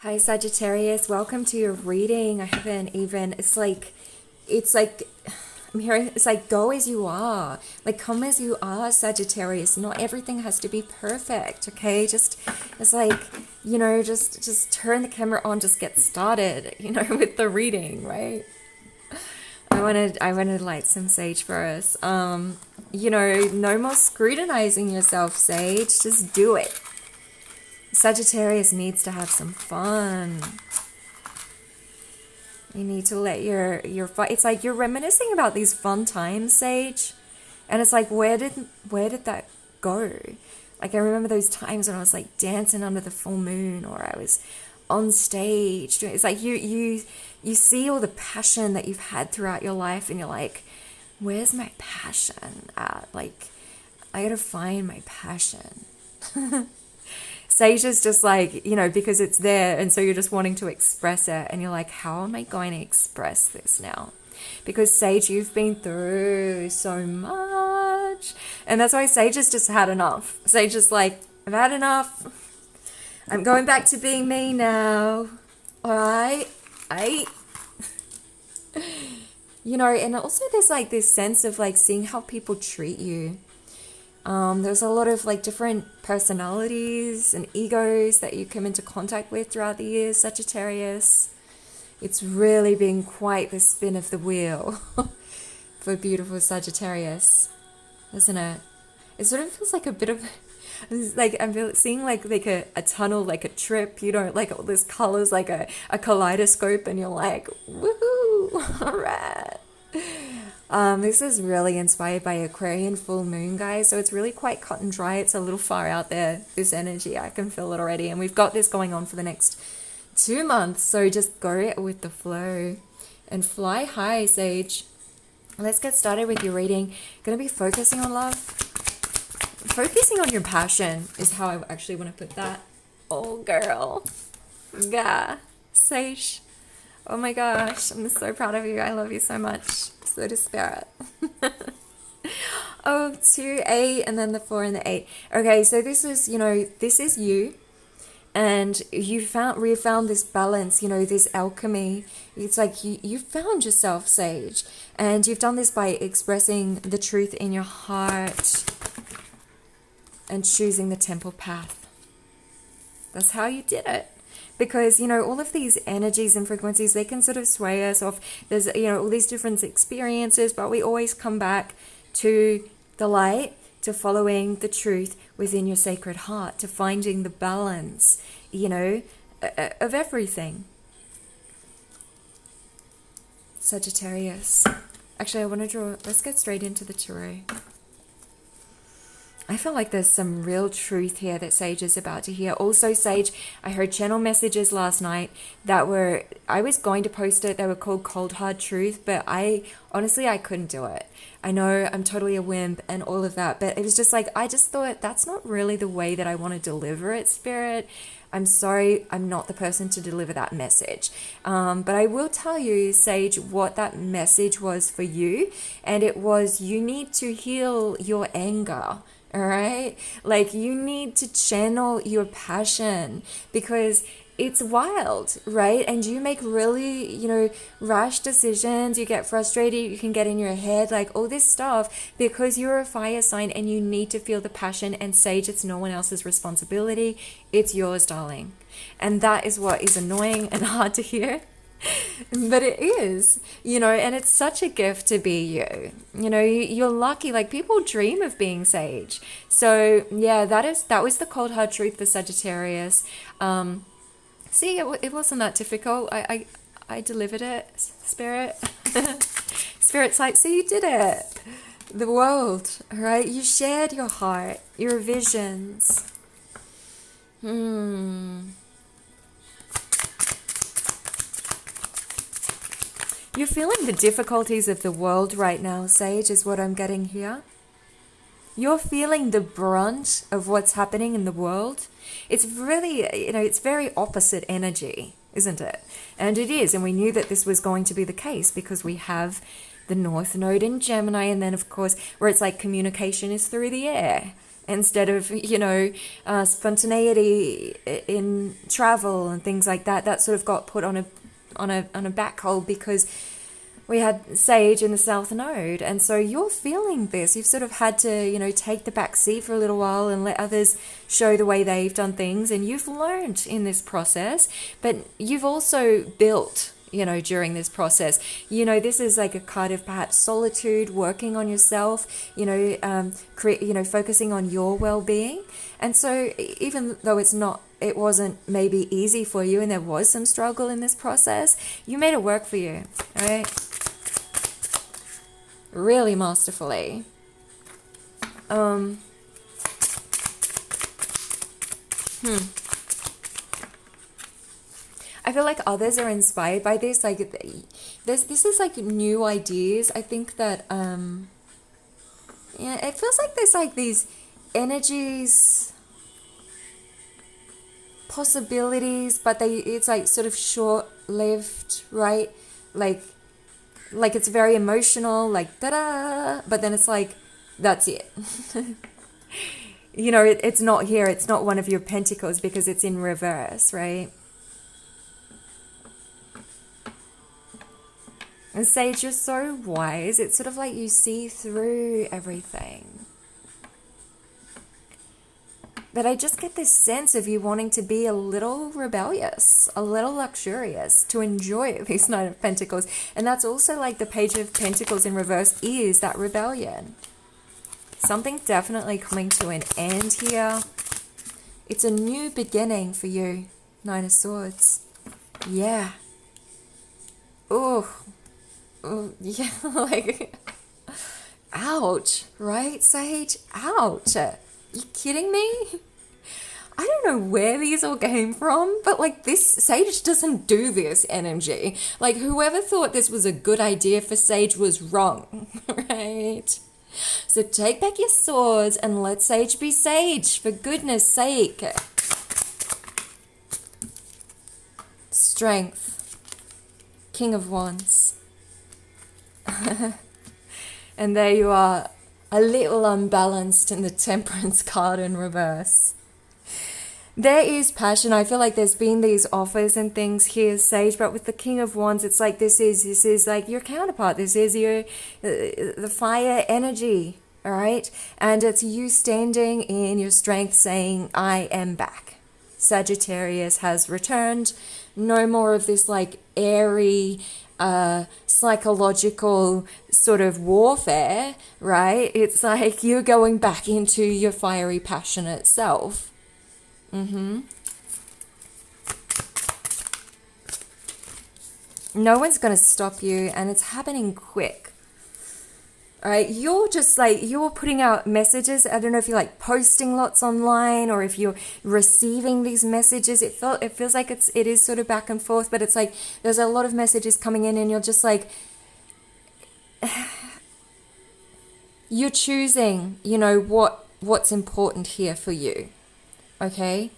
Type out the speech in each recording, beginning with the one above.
Hi Sagittarius, welcome to your reading. I haven't even, it's like, I'm hearing, it's like, go as you are. Like, come as you are, Sagittarius. Not everything has to be perfect, okay? It's like, just turn the camera on, just get started, with the reading, right? I wanted to light some sage for us. No more scrutinizing yourself, Sage. Just do it. Sagittarius needs to have some fun. You need to let your fun. It's like you're reminiscing about these fun times, Sage, and it's like where did that go? Like I remember those times when I was like dancing under the full moon, or I was on stage. It's like you see all the passion that you've had throughout your life, and you're like, where's my passion at? Like I gotta find my passion. Sage is just like, because it's there, and so you're just wanting to express it, and you're like, how am I going to express this now? Because Sage, you've been through so much, and that's why Sage has just had enough. Sage is like, I've had enough. I'm going back to being me now. All right, and also there's like this sense of like seeing how people treat you. There's a lot of like different personalities and egos that you come into contact with throughout the years, Sagittarius. It's really been quite the spin of the wheel for beautiful Sagittarius, isn't it? It sort of feels like a bit of, like I'm seeing like a tunnel, like a trip, like all these colors, like a kaleidoscope, and you're like, woohoo, all right. This is really inspired by Aquarian full moon, guys. So it's really quite cut and dry. It's a little far out there, this energy. I can feel it already. And we've got this going on for the next 2 months. So just go with the flow and fly high, Sage. Let's get started with your reading. Going to be focusing on love. Focusing on your passion is how I actually want to put that. Oh, girl. Yeah. Sage. Oh my gosh. I'm so proud of you. I love you so much. So to Spirit. Oh, 2, 8, and then the 4 and the 8. Okay, so this is you, and you refound this balance, this alchemy. It's like you found yourself, Sage, and you've done this by expressing the truth in your heart and choosing the temple path. That's how you did it. Because, all of these energies and frequencies, they can sort of sway us off. There's, all these different experiences, but we always come back to the light, to following the truth within your sacred heart, to finding the balance, of everything. Sagittarius. Actually, I want to draw, let's get straight into the tarot. I feel like there's some real truth here that Sage is about to hear. Also, Sage, I heard channel messages last night that I was going to post it. They were called Cold Hard Truth, but I couldn't do it. I know I'm totally a wimp and all of that, but it was just like, I just thought that's not really the way that I want to deliver it, Spirit. I'm sorry, I'm not the person to deliver that message. But I will tell you, Sage, what that message was for you. And it was, you need to heal your anger. All right, like you need to channel your passion because it's wild, right? And you make really, rash decisions. You get frustrated. You can get in your head, like all this stuff because you're a fire sign and you need to feel the passion. And Sage, it's no one else's responsibility. It's yours, darling. And that is what is annoying and hard to hear. But it is, and it's such a gift to be you. You're lucky. Like people dream of being Sage. So yeah, that was the cold hard truth for Sagittarius. See, it wasn't that difficult. I delivered it, Spirit. Spirit's like, so you did it. The world, right? You shared your heart, your visions. You're feeling the difficulties of the world right now, Sage, is what I'm getting here. You're feeling the brunt of what's happening in the world. It's really, it's very opposite energy, isn't it? And it is, and we knew that this was going to be the case because we have the North Node in Gemini, and then, of course, where it's like communication is through the air, instead of, spontaneity in travel and things like that. That sort of got put on a back hold because we had Sage in the South Node. And so you're feeling this. You've sort of had to, take the back seat for a little while and let others show the way they've done things. And you've learned in this process, but you've also built, during this process. This is like a card of perhaps solitude, working on yourself, focusing on your well-being. And so even though it wasn't maybe easy for you and there was some struggle in this process, you made it work for you, all right? Really masterfully. I feel like others are inspired by this. Like, this is like new ideas. I think that, it feels like there's like these energies, possibilities, but it's like sort of short-lived, right? Like it's very emotional, like da-da, but then it's like, that's it. It's not here. It's not one of your pentacles because it's in reverse, right? And Sage, you're so wise. It's sort of like you see through everything. But I just get this sense of you wanting to be a little rebellious, a little luxurious, to enjoy this Knight of Pentacles. And that's also like the Page of Pentacles in reverse is that rebellion. Something definitely coming to an end here. It's a new beginning for you, Nine of Swords. Yeah. Ooh. Ooh, yeah, like, ouch, right, Sage? Ouch. You kidding me? I don't know where these all came from, but like this, Sage doesn't do this energy. Like whoever thought this was a good idea for Sage was wrong, right? So take back your swords and let Sage be Sage, for goodness sake. Strength. King of Wands. And there you are, a little unbalanced in the Temperance card in reverse. There is passion. I feel like there's been these offers and things here, Sage, but with the King of Wands, it's like this is like your counterpart. This is your the fire energy, all right? And it's you standing in your strength saying, I am back. Sagittarius has returned. No more of this like airy, psychological sort of warfare, right? It's like you're going back into your fiery, passionate self. No one's going to stop you, and it's happening quick. All right, you're just like, you're putting out messages. I don't know if you're like posting lots online or if you're receiving these messages. It feels like it is sort of back and forth, but it's like there's a lot of messages coming in and you're just like, you're choosing, what's important here for you. Okay?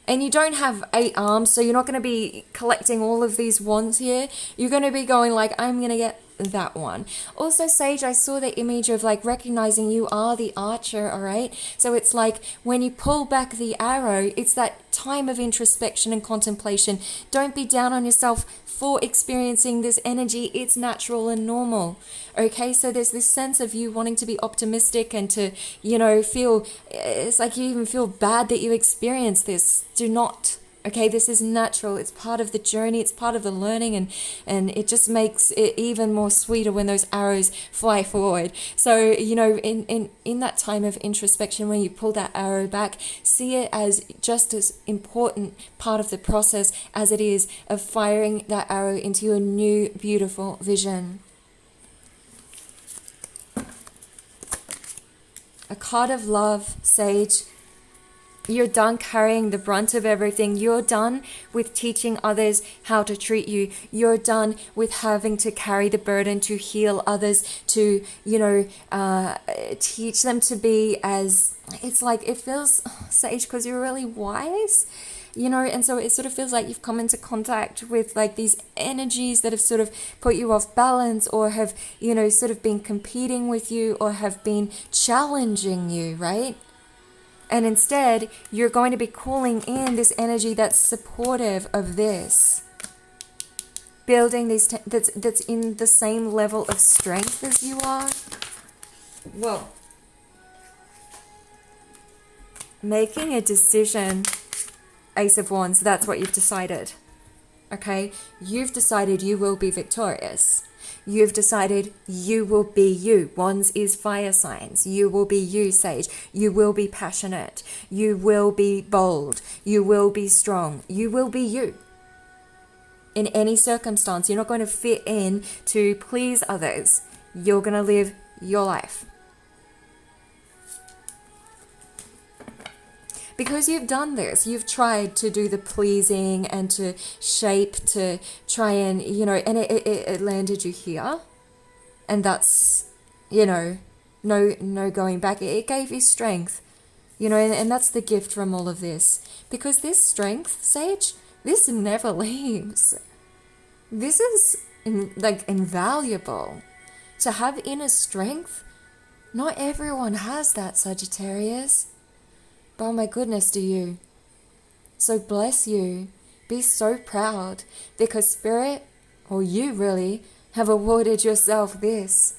And you don't have 8 arms, so you're not going to be collecting all of these wands here. You're going to be going like, I'm going to get that one. Also, Sage, I saw the image of like recognizing you are the archer, all right? So it's like when you pull back the arrow, it's that time of introspection and contemplation. Don't be down on yourself for experiencing this energy. It's natural and normal. Okay, so there's this sense of you wanting to be optimistic and to, feel, it's like you even feel bad that you experience this. Do not. Okay, this is natural. It's part of the journey. It's part of the learning, and it just makes it even more sweeter when those arrows fly forward. So, in that time of introspection, when you pull that arrow back, see it as just as important part of the process as it is of firing that arrow into your new, beautiful vision. A card of love, Sage. You're done carrying the brunt of everything. You're done with teaching others how to treat you. You're done with having to carry the burden to heal others, to, teach them to be as, it's like, it feels, Sage, because you're really wise And so it sort of feels like you've come into contact with like these energies that have sort of put you off balance, or have, sort of been competing with you, or have been challenging you, right? And instead, you're going to be calling in this energy that's supportive of this. Building this, that's in the same level of strength as you are. Whoa. Making a decision, Ace of Wands, that's what you've decided. Okay? You've decided you will be victorious. You've decided you will be you. Wands is fire signs. You will be you, Sage. You will be passionate. You will be bold. You will be strong. You will be you. In any circumstance, you're not going to fit in to please others. You're going to live your life. Because you've done this, you've tried to do the pleasing and to shape, to try and, and it landed you here. And that's, no going back. It gave you strength, and that's the gift from all of this. Because this strength, Sage, this never leaves. This is invaluable. To have inner strength, not everyone has that, Sagittarius. But oh my goodness, do you? So bless you. Be so proud, because Spirit, or you really, have awarded yourself this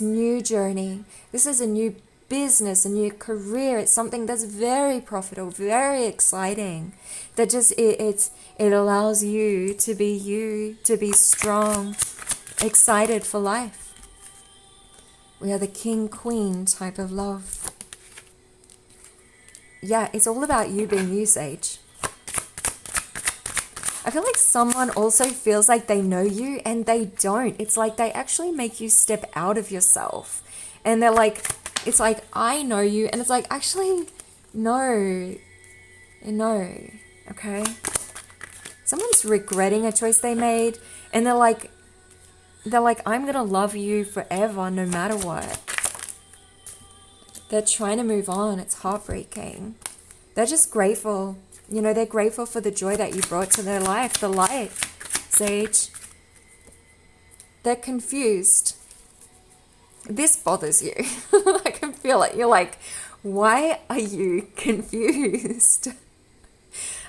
new journey. This is a new business, a new career. It's something that's very profitable, very exciting. That just, it allows you, to be strong, excited for life. We are the king, queen type of love. Yeah, it's all about you being you, Sage. I feel like someone also feels like they know you and they don't. It's like they actually make you step out of yourself. And they're like, it's like, I know you. And it's like, actually, no, okay? Someone's regretting a choice they made. And they're like, I'm going to love you forever, no matter what. They're trying to move on. It's heartbreaking. They're just grateful. They're grateful for the joy that you brought to their life, the light, Sage. They're confused. This bothers you. I can feel it. You're like, why are you confused?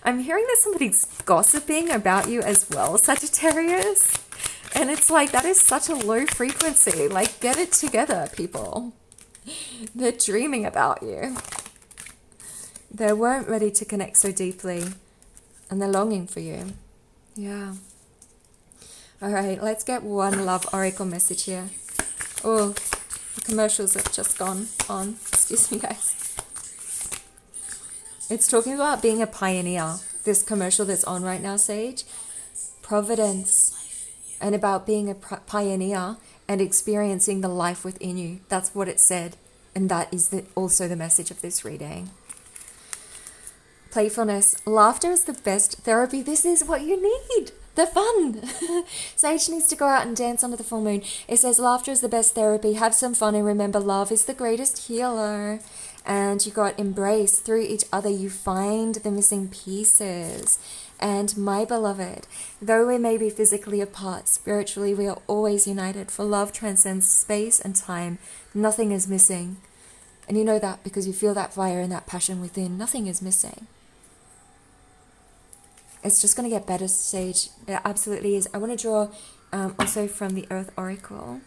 I'm hearing that somebody's gossiping about you as well, Sagittarius. And it's like, that is such a low frequency. Like, get it together, people. They're dreaming about you. They weren't ready to connect so deeply, and they're longing for you. Yeah. All right, let's get one love oracle message here. Oh, the commercials have just gone on. Excuse me, guys. It's talking about being a pioneer. This commercial that's on right now, Sage. Providence. And about being a pioneer and experiencing the life within you. That's what it said. And that is also the message of this reading. Playfulness. Laughter is the best therapy. This is what you need. The fun. Sage needs to go out and dance under the full moon. It says laughter is the best therapy. Have some fun and remember love is the greatest healer. And you got embrace. Through each other you find the missing pieces. And my beloved, though we may be physically apart, spiritually we are always united, for love transcends space and time. Nothing is missing. And you know that because you feel that fire and that passion within. Nothing is missing. It's just going to get better, Sage. It absolutely is. I want to draw also from the Earth Oracle.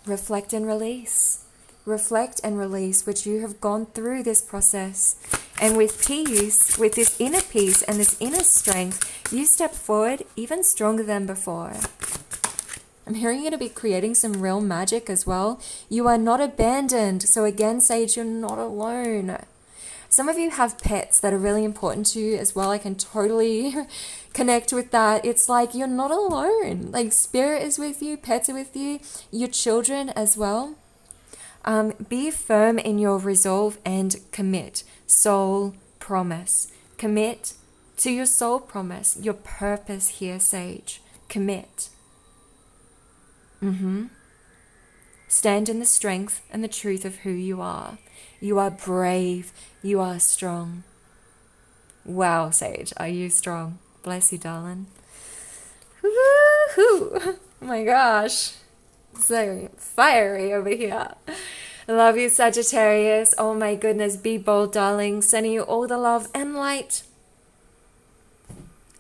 Reflect and release. Reflect and release, which you have gone through this process. And with peace, with this inner peace and this inner strength, you step forward even stronger than before. I'm hearing you to be creating some real magic as well. You are not abandoned. So again, Sage, you're not alone. Some of you have pets that are really important to you as well. I can totally connect with that. It's like you're not alone. Like spirit is with you, pets are with you, your children as well. Be firm in your resolve and commit. Soul promise. Commit to your soul promise, your purpose here, Sage. Commit. Stand in the strength and the truth of who you are. You are brave. You are strong. Wow, Sage, are you strong? Bless you, darling. Woohoo! Oh my gosh. So fiery over here. Love you, Sagittarius. Oh my goodness, be bold, darling. Sending you all the love and light.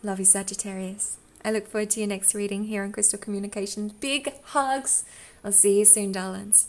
Love you, Sagittarius. I look forward to your next reading here on Crystal Communications. Big hugs. I'll see you soon, darlings.